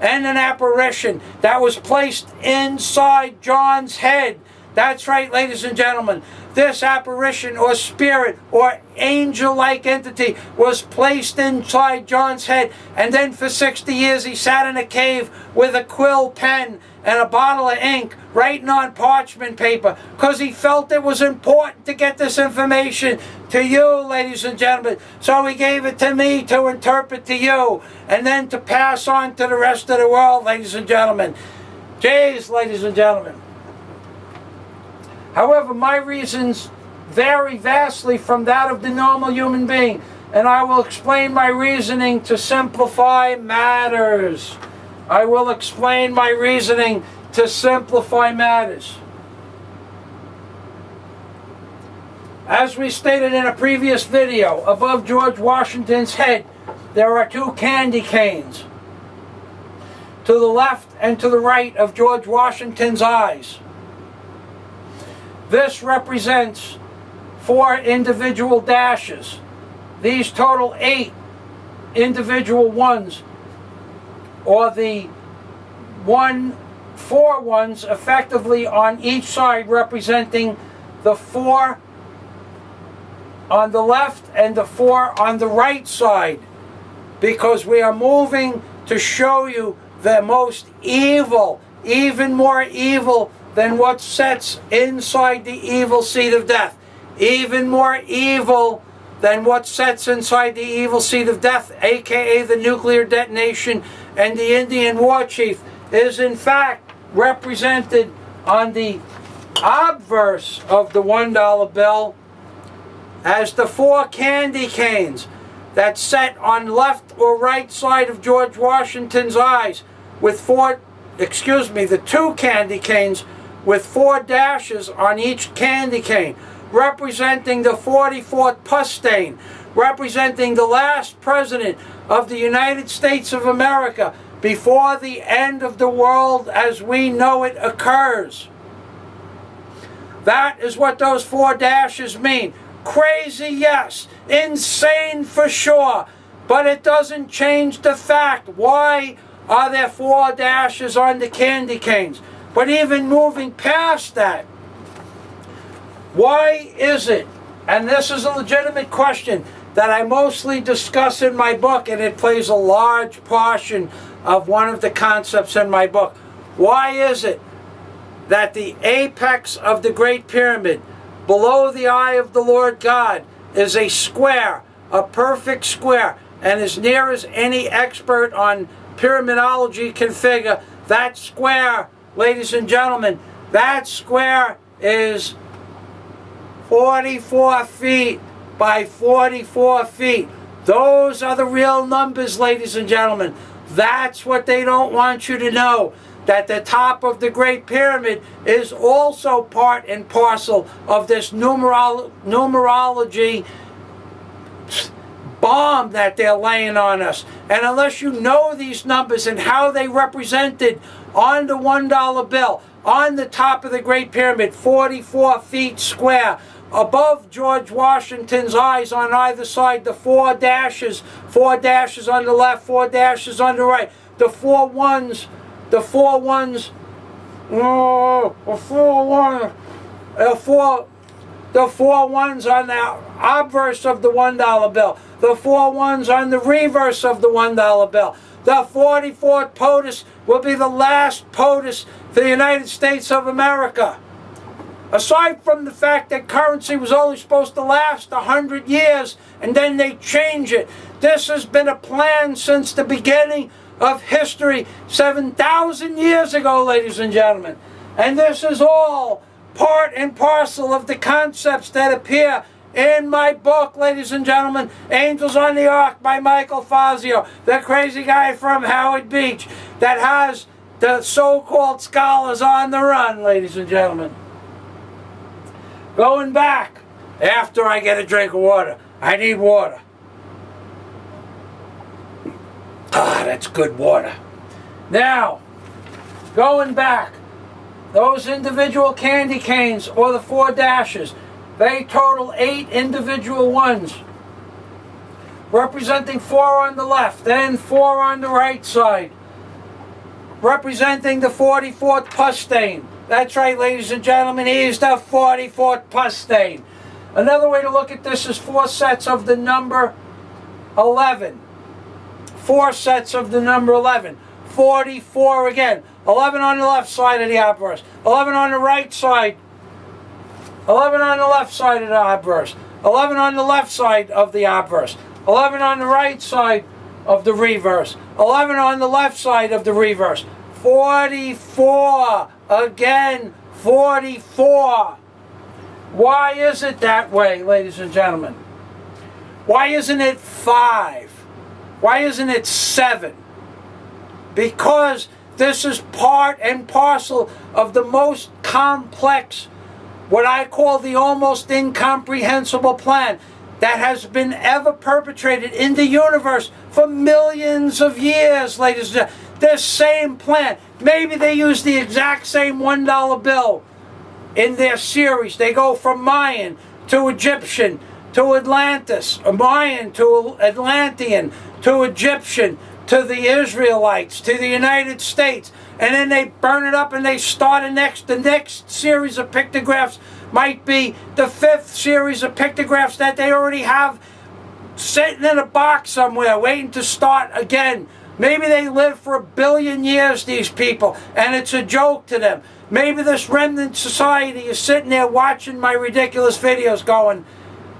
and an apparition that was placed inside John's head. That's right, ladies and gentlemen. This apparition or spirit or angel-like entity was placed inside John's head, and then for 60 years he sat in a cave with a quill pen and a bottle of ink writing on parchment paper because he felt it was important to get this information to you, ladies and gentlemen. So he gave it to me to interpret to you and then to pass on to the rest of the world, ladies and gentlemen. Jeez, ladies and gentlemen. However, my reasons vary vastly from that of the normal human being, and I will explain my reasoning to simplify matters. I will explain my reasoning to simplify matters. As we stated in a previous video, above George Washington's head, there are two candy canes. To the left and to the right of George Washington's eyes. This represents 4 individual dashes. These total 8 individual ones, or the 4 ones effectively on each side, representing the 4 on the left and the 4 on the right side, because we are moving to show you the most evil, even more evil than what sits inside the evil seed of death. Even more evil than what sits inside the evil seed of death, aka the nuclear detonation and the Indian war chief, is in fact represented on the obverse of the $1 bill as the 4 candy canes that sat on left or right side of George Washington's eyes with the 2 candy canes with 4 dashes on each candy cane, representing the 44th pus stain, representing the last president of the United States of America before the end of the world as we know it occurs. That is what those 4 dashes mean. Crazy, yes. Insane for sure. But it doesn't change the fact. Why are there 4 dashes on the candy canes? But even moving past that, why is it, and this is a legitimate question that I mostly discuss in my book, and it plays a large portion of one of the concepts in my book. Why is it that the apex of the Great Pyramid, below the eye of the Lord God, is a square, a perfect square, and as near as any expert on pyramidology can figure, that square, ladies and gentlemen, that square is 44 feet by 44 feet. Those are the real numbers, ladies and gentlemen. That's what they don't want you to know. That the top of the Great Pyramid is also part and parcel of this numerology bomb that they're laying on us. And unless you know these numbers and how they represented on the $1 bill, on the top of the Great Pyramid, 44 feet square, above George Washington's eyes on either side, the 4 dashes on the left, 4 dashes on the right, the 4 ones on the obverse of the $1 bill, the 4 ones on the reverse of the $1 bill. The 44th POTUS will be the last POTUS for the United States of America. Aside from the fact that currency was only supposed to last 100 years and then they change it, this has been a plan since the beginning of history 7,000 years ago, ladies and gentlemen. And this is all part and parcel of the concepts that appear in my book, ladies and gentlemen, Angels on the Ark by Michael Fazio, the crazy guy from Howard Beach that has the so-called scholars on the run, ladies and gentlemen. Going back, after I get a drink of water, I need water. Ah, that's good water. Now, going back, those individual candy canes, or the 4 dashes, they total 8 individual ones, representing 4 on the left and 4 on the right side. representing the 44th pus stain. That's right, ladies and gentlemen, he's the 44th pus stain. Another way to look at this is 4 sets of the number 11. 4 sets of the number 11. 44 again. 11 on the left side of the obverse. 11 on the right side. 11 on the left side of the obverse. 11 on the left side of the obverse. 11 on the right side of the reverse. 11 on the left side of the reverse. 44. Again, 44. Why is it that way, ladies and gentlemen? Why isn't it 5? Why isn't it 7? Because this is part and parcel of the most complex, what I call the almost incomprehensible plan that has been ever perpetrated in the universe for millions of years, ladies and gentlemen. This same plan. Maybe they use the exact same $1 bill in their series. They go from Mayan to Egyptian to Atlantis, Mayan to Atlantean to Egyptian to the Israelites to the United States, and then they burn it up and they start the next series of pictographs might be the 5th series of pictographs that they already have sitting in a box somewhere waiting to start again. Maybe they live for 1 billion years, these people, and it's a joke to them. Maybe this remnant society is sitting there watching my ridiculous videos going,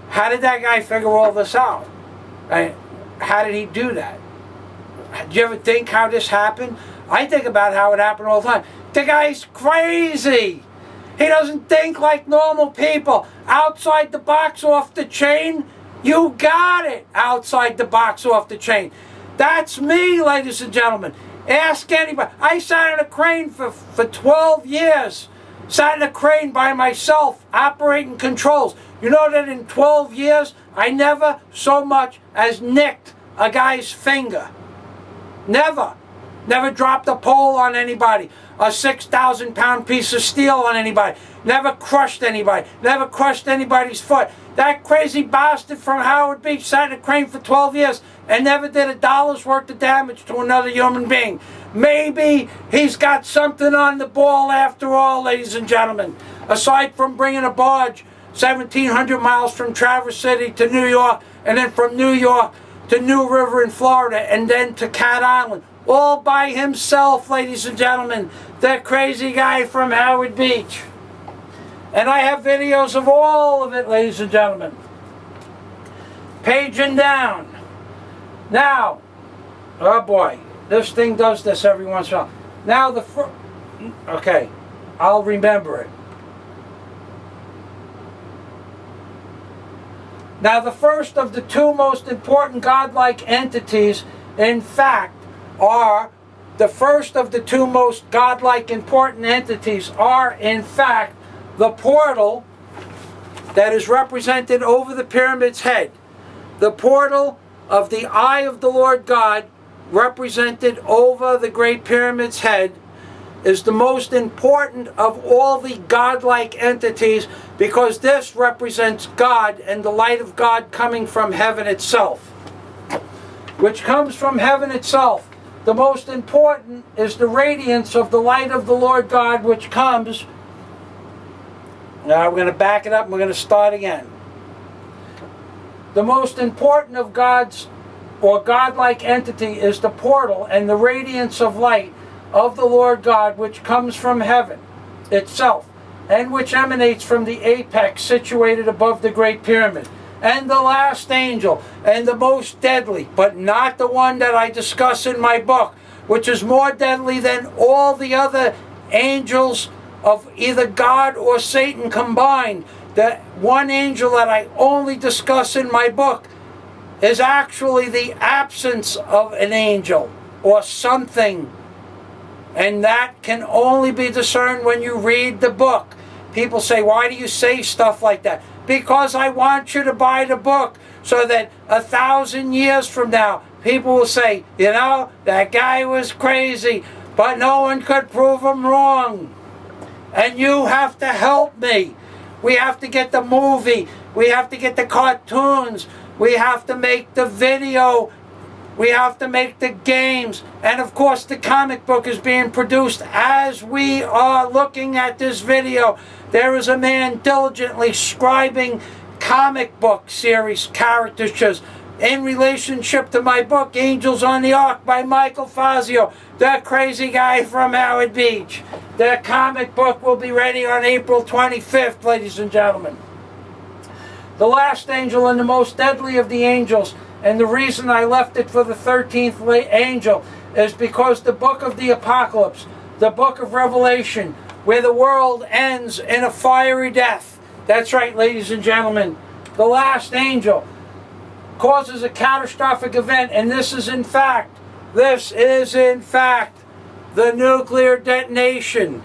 how did that guy figure all this out? How did he do that? Do you ever think how this happened? I think about how it happened all the time. The guy's crazy. He doesn't think like normal people. Outside the box, off the chain. You got it. Outside the box, off the chain. That's me, ladies and gentlemen. Ask anybody. I sat in a crane for 12 years. Sat in a crane by myself, operating controls. You know that in 12 years, I never so much as nicked a guy's finger. Never. Never dropped a pole on anybody. A 6,000-pound piece of steel on anybody. Never crushed anybody. Never crushed anybody's foot. That crazy bastard from Howard Beach sat in a crane for 12 years and never did $1 worth of damage to another human being. Maybe he's got something on the ball after all, ladies and gentlemen. Aside from bringing a barge 1,700 miles from Traverse City to New York, and then from New York to New River in Florida, and then to Cat Island. All by himself, ladies and gentlemen. That crazy guy from Howard Beach. And I have videos of all of it, ladies and gentlemen. Paging down. Now, oh boy, this thing does this every once in a while. Now okay, I'll remember it. Now the first of the 2 most important godlike entities, in fact, are the first of the 2 most godlike important entities are, in fact, the portal that is represented over the pyramid's head. The portal of the eye of the Lord God, represented over the Great Pyramid's head, is the most important of all the godlike entities, because this represents God and the light of God coming from heaven itself. Which comes from heaven itself. The most important is the radiance of the light of the Lord God, which comes. Now we're going to back it up and we're going to start again. The most important of God's or godlike entity is the portal and the radiance of light of the Lord God, which comes from heaven itself, and which emanates from the apex situated above the Great Pyramid. And the last angel, and the most deadly, but not the one that I discuss in my book, which is more deadly than all the other angels of either God or Satan combined. The one angel that I only discuss in my book is actually the absence of an angel or something. And that can only be discerned when you read the book. People say, why do you say stuff like that? Because I want you to buy the book so that 1,000 years from now, people will say, you know, that guy was crazy, but no one could prove him wrong. And you have to help me. We have to get the movie. We have to get the cartoons. We have to make the video We have to make the games. And of course the comic book is being produced as we are looking at this video. There is a man diligently scribing comic book series caricatures in relationship to my book, Angels on the Ark by Michael Fazio, the crazy guy from Howard Beach. The comic book will be ready on April 25th, ladies and gentlemen. The last angel and the most deadly of the angels, and the reason I left it for the 13th angel is because the book of the Apocalypse, the book of Revelation, where the world ends in a fiery death. That's right, ladies and gentlemen. The last angel causes a catastrophic event, and this is in fact the nuclear detonation.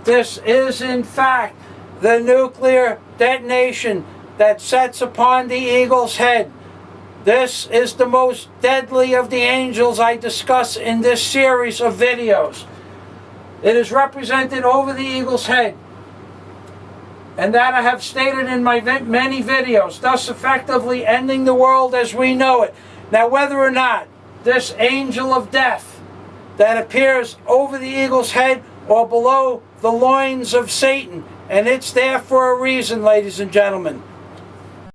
This is in fact the nuclear detonation that sets upon the eagle's head. This is the most deadly of the angels I discuss in this series of videos. It is represented over the eagle's head, and that I have stated in my many videos, thus effectively ending the world as we know it. Now, whether or not this angel of death that appears over the eagle's head or below the loins of Satan, and it's there for a reason, ladies and gentlemen.